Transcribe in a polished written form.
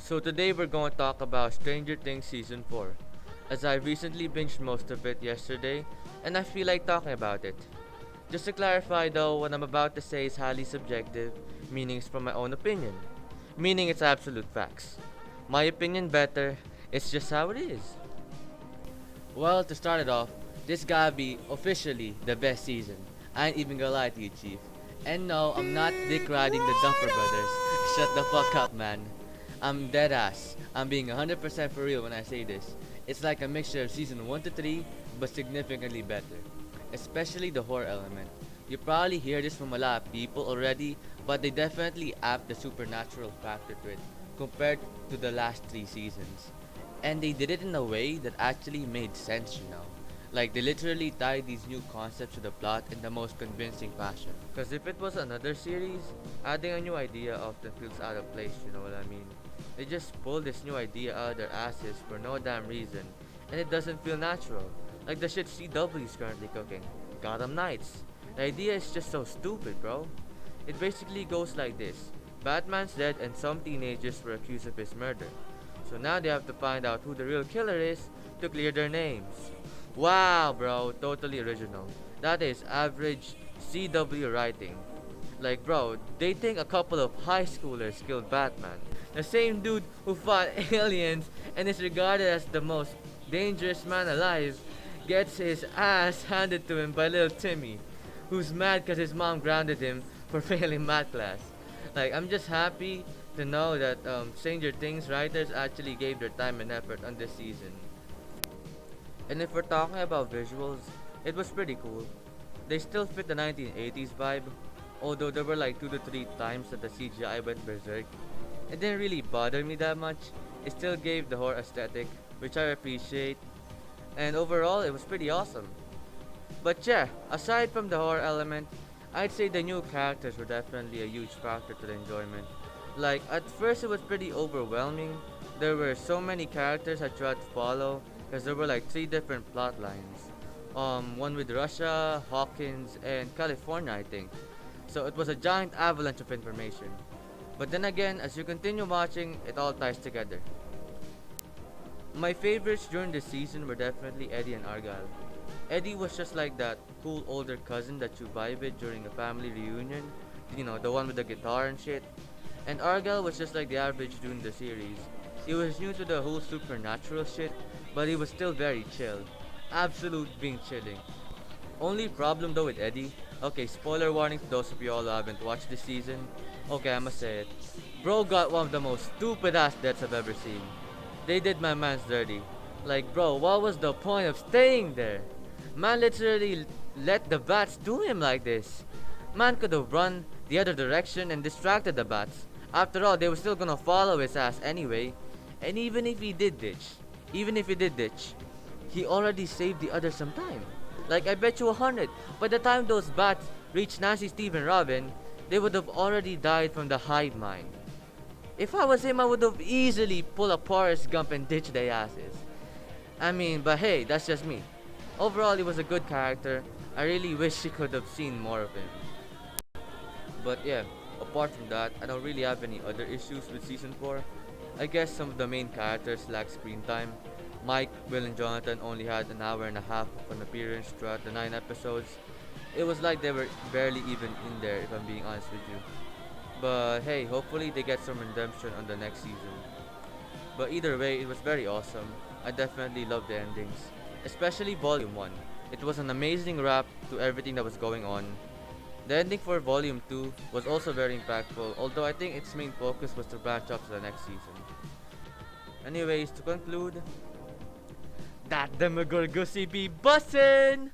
So today we're going to talk about Stranger Things Season 4, as I recently binged most of it yesterday and I feel like talking about it. Just to clarify though, what I'm about to say is highly subjective, meaning it's from my own opinion, meaning it's absolute facts. My opinion better, it's just how it is. Well, to start it off, this gotta be officially the best season. I ain't even gonna lie to you, Chief. And no, I'm not dick riding the Dumper Brothers. Shut the fuck up, man. I'm dead ass. I'm being 100% for real when I say this. It's like a mixture of season 1 to 3, but significantly better. Especially the horror element. You probably hear this from a lot of people already, but they definitely add the supernatural factor to it compared to the last 3 seasons. And they did it in a way that actually made sense. Like they literally tied these new concepts to the plot in the most convincing fashion. Cause if it was another series, adding a new idea often feels out of place, you know what I mean? They just pull this new idea out of their asses for no damn reason, and it doesn't feel natural. Like the shit CW is currently cooking. Gotham Knights. The idea is just so stupid, bro. It basically goes like this. Batman's dead and some teenagers were accused of his murder. So now they have to find out who the real killer is to clear their names. Wow, bro, totally original. That is average CW writing. Like, bro, they think a couple of high schoolers killed Batman. The same dude who fought aliens and is regarded as the most dangerous man alive gets his ass handed to him by little Timmy, who's mad because his mom grounded him for failing math class. Like, I'm just happy to know that Stranger Things writers actually gave their time and effort on this season. And if we're talking about visuals, it was pretty cool. They still fit the 1980s vibe, although there were like 2 to 3 times that the CGI went berserk. It didn't really bother me that much. It still gave the horror aesthetic, which I appreciate, and overall it was pretty awesome. But yeah, aside from the horror element, I'd say the new characters were definitely a huge factor to the enjoyment. Like, at first it was pretty overwhelming. There were so many characters I tried to follow, because there were like 3 different plot lines. One with Russia, Hawkins, and California, I think. So it was a giant avalanche of information. But then again, as you continue watching, it all ties together. My favorites during this season were definitely Eddie and Argyle. Eddie was just like that cool older cousin that you vibe with during a family reunion. The one with the guitar and shit. And Argyle was just like the average dude in the series. He was new to the whole supernatural shit, but he was still very chill. Absolute being chilling. Only problem though with Eddie, okay, spoiler warning to those of you all who haven't watched this season. Okay, I'ma say it. Bro got one of the most stupid ass deaths I've ever seen. They did my man's dirty. Like, bro, what was the point of staying there? Man literally let the bats do him like this. Man could have run the other direction and distracted the bats. After all, they were still gonna follow his ass anyway. And even if he did ditch, he already saved the others some time. Like, I bet you 100, by the time those bats reached Nancy, Steve, and Robin, they would have already died from the hive mind. If I was him, I would have easily pulled a Forrest Gump and ditched their asses. I mean, but hey, that's just me. Overall, he was a good character. I really wish she could have seen more of him. But yeah, apart from that, I don't really have any other issues with season 4. I guess some of the main characters lack screen time. Mike, Will, and Jonathan only had an hour and a half of an appearance throughout the 9 episodes. It was like they were barely even in there, if I'm being honest with you. But hey, hopefully they get some redemption on the next season. But either way, it was very awesome. I definitely loved the endings, especially Volume 1. It was an amazing wrap to everything that was going on. The ending for Volume 2 was also very impactful, although I think its main focus was to branch off to the next season. Anyways, to conclude, that Demogorgussy be bussin'!